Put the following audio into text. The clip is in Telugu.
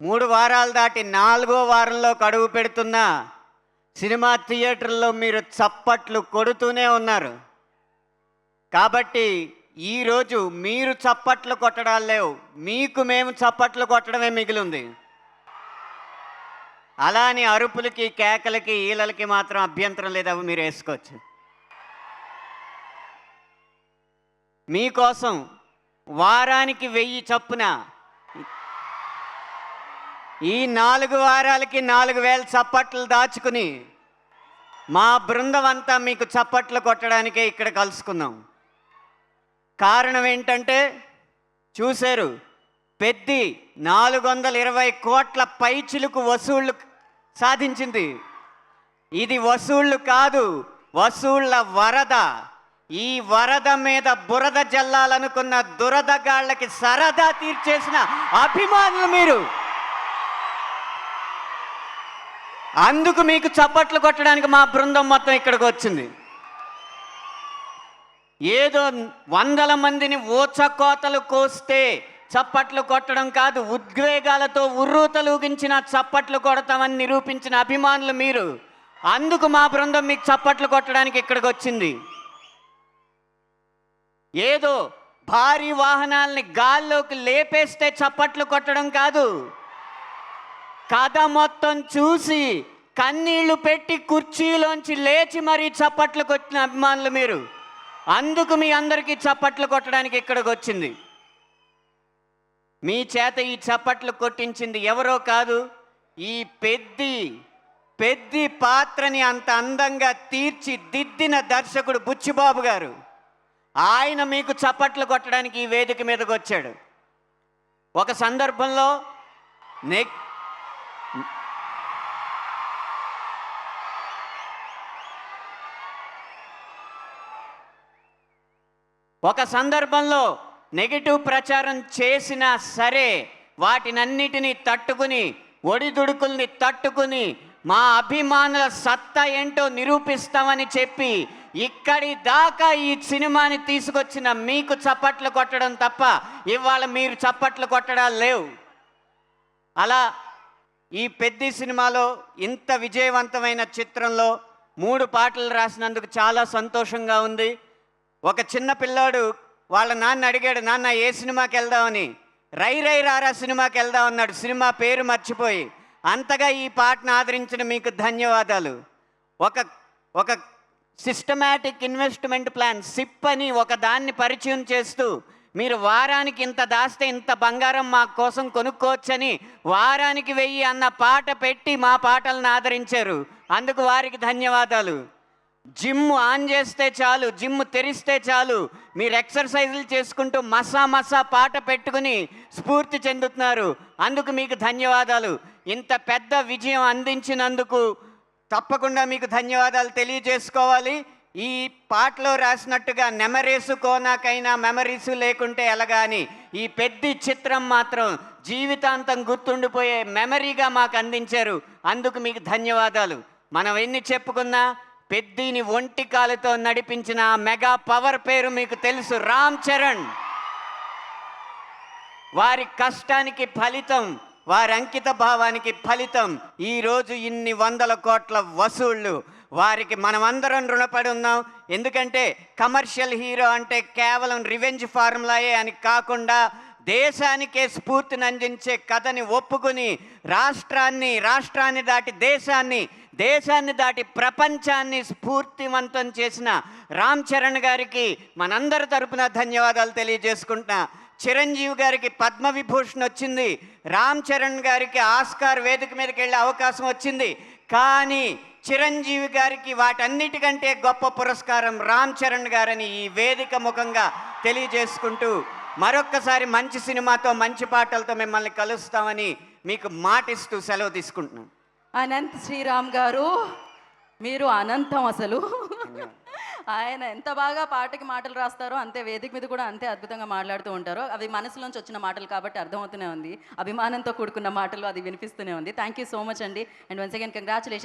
3 వారాలు దాటి 4వ వారంలో అడుగు పెడుతున్న సినిమా థియేటర్లో మీరు చప్పట్లు కొడుతూనే ఉన్నారు. కాబట్టి ఈరోజు మీరు చప్పట్లు కొట్టడాలు లేవు, మీకు మేము చప్పట్లు కొట్టడమే మిగిలింది. అలా అని అరుపులకి, కేకలకి, ఈలలకి మాత్రం అభ్యంతరం లేదు, అవి మీరు వేసుకోవచ్చు. మీకోసం వారానికి 1000 చొప్పున ఈ 4 వారాలకి 4000 చప్పట్లు దాచుకుని మా బృందం అంతా మీకు చప్పట్లు కొట్టడానికే ఇక్కడ కలుసుకున్నాం. కారణం ఏంటంటే చూశారు, పెద్ది 420 కోట్ల పైచిలుకు వసూళ్లు సాధించింది. ఇది వసూళ్లు కాదు, వసూళ్ల వరద. ఈ వరద మీద బురద జల్లాలనుకున్న దురదగాళ్ళకి సరదా తీర్చేసిన అభిమానులు మీరు. అందుకు మీకు చప్పట్లు కొట్టడానికి మా బృందం మొత్తం ఇక్కడికి వచ్చింది. ఏదో 100 మందిని ఊచకోతలు కోస్తే చప్పట్లు కొట్టడం కాదు, ఉద్వేగాలతో ఉర్రూతలూగించిన చప్పట్లు కొడతామని నిరూపించిన అభిమానులు మీరు. అందుకు మా బృందం మీకు చప్పట్లు కొట్టడానికి ఇక్కడికి వచ్చింది. ఏదో భారీ వాహనాల్ని గాల్లోకి లేపేస్తే చప్పట్లు కొట్టడం కాదు, కథ మొత్తం చూసి కన్నీళ్లు పెట్టి కుర్చీలోంచి లేచి మరీ చప్పట్లు కొట్టిన అభిమానులు మీరు. అందుకు మీ అందరికీ చప్పట్లు కొట్టడానికి ఇక్కడికి వచ్చింది. మీ చేత ఈ చప్పట్లు కొట్టించింది ఎవరో కాదు, ఈ పెద్ది పాత్రని అంత అందంగా తీర్చిదిద్దిన దర్శకుడు బుచ్చిబాబు గారు. ఆయన మీకు చప్పట్లు కొట్టడానికి ఈ వేదిక మీదకి వచ్చాడు. ఒక సందర్భంలో నెగిటివ్ ప్రచారం చేసినా సరే వాటినన్నిటినీ తట్టుకుని, ఒడిదుడుకుల్ని తట్టుకుని మా అభిమానుల సత్తా ఏంటో నిరూపిస్తామని చెప్పి ఇక్కడి దాకా ఈ సినిమాని తీసుకొచ్చిన మీకు చప్పట్లు కొట్టడం తప్ప ఇవాళ మీరు చప్పట్లు కొట్టడాలు లేవు. అలా ఈ పెద్ద సినిమాలో ఇంత విజయవంతమైన చిత్రంలో 3 పాటలు రాసినందుకు చాలా సంతోషంగా ఉంది. ఒక చిన్న పిల్లాడు వాళ్ళ నాన్న అడిగాడు, నాన్న ఏ సినిమాకి వెళ్దామని. రై రై రారా సినిమాకి వెళ్దాం అన్నాడు, సినిమా పేరు మర్చిపోయి. అంతగా ఈ పాటను ఆదరించిన మీకు ధన్యవాదాలు. ఒక సిస్టమాటిక్ ఇన్వెస్ట్మెంట్ ప్లాన్ సిప్ అని ఒక దాన్ని పరిచయం చేస్తూ మీరు వారానికి ఇంత దాస్తే ఇంత బంగారం మా కోసం కొనుక్కోవచ్చని వారానికి 1000 అన్న పాట పెట్టి మా పాటలను ఆదరించారు. అందుకు వారికి ధన్యవాదాలు. జిమ్ ఆన్ చేస్తే చాలు, జిమ్ తెరిస్తే చాలు, మీరు ఎక్సర్సైజులు చేసుకుంటూ మసా పాట పెట్టుకుని స్ఫూర్తి చెందుతున్నారు. అందుకు మీకు ధన్యవాదాలు. ఇంత పెద్ద విజయం అందించినందుకు తప్పకుండా మీకు ధన్యవాదాలు తెలియజేసుకోవాలి. ఈ పాటలో రాసినట్టుగా నెమరేసు కోనాకైనా మెమరీసు లేకుంటే ఎలాగా అని ఈ పెద్ద చిత్రం మాత్రం జీవితాంతం గుర్తుండిపోయే మెమరీగా మాకు అందించారు. అందుకు మీకు ధన్యవాదాలు. మనం ఎన్ని చెప్పుకున్నా పెద్దిని ఒంటి కాలుతో నడిపించిన మెగా పవర్ పేరు మీకు తెలుసు, రామ్ చరణ్. వారి కష్టానికి ఫలితం, వారి అంకిత భావానికి ఫలితం ఈరోజు ఇన్ని 100 కోట్ల వసూళ్ళు. వారికి మనమందరం రుణపడి ఉన్నాం. ఎందుకంటే కమర్షియల్ హీరో అంటే కేవలం రివెంజ్ ఫార్ములాయే అని కాకుండా దేశానికే స్ఫూర్తిని అందించే కథని ఒప్పుకుని రాష్ట్రాన్ని దాటి దేశాన్ని దాటి ప్రపంచాన్ని స్ఫూర్తివంతం చేసిన రామ్ చరణ్ గారికి మనందరి తరపున ధన్యవాదాలు తెలియజేసుకుంటున్నా. చిరంజీవి గారికి పద్మవిభూషణ్ వచ్చింది, రామ్ చరణ్ గారికి ఆస్కార్ వేదిక మీదకి వెళ్ళే అవకాశం వచ్చింది. కానీ చిరంజీవి గారికి వాటన్నిటికంటే గొప్ప పురస్కారం రామ్ చరణ్ గారని ఈ వేదిక ముఖంగా తెలియజేసుకుంటూ మరొక్కసారి మంచి సినిమాతో మంచి పాటలతో మిమ్మల్ని కలుస్తామని మీకు మాటిస్తూ సెలవు తీసుకుంటున్నాను. అనంత్ శ్రీరామ్ గారు, మీరు అనంతం అసలు. ఆయన ఎంత బాగా పాటకి మాటలు రాస్తారో అంతే వేదిక మీద కూడా అంతే అద్భుతంగా మాట్లాడుతూ ఉంటారు. అవి మనసులోంచి వచ్చిన మాటలు కాబట్టి అర్థమవుతూనే ఉంది, అభిమానంతో కూడుకున్న మాటలు, అది వినిపిస్తూనే ఉంది. థ్యాంక్ యూ సో మచ్ అండి. And once again congratulations.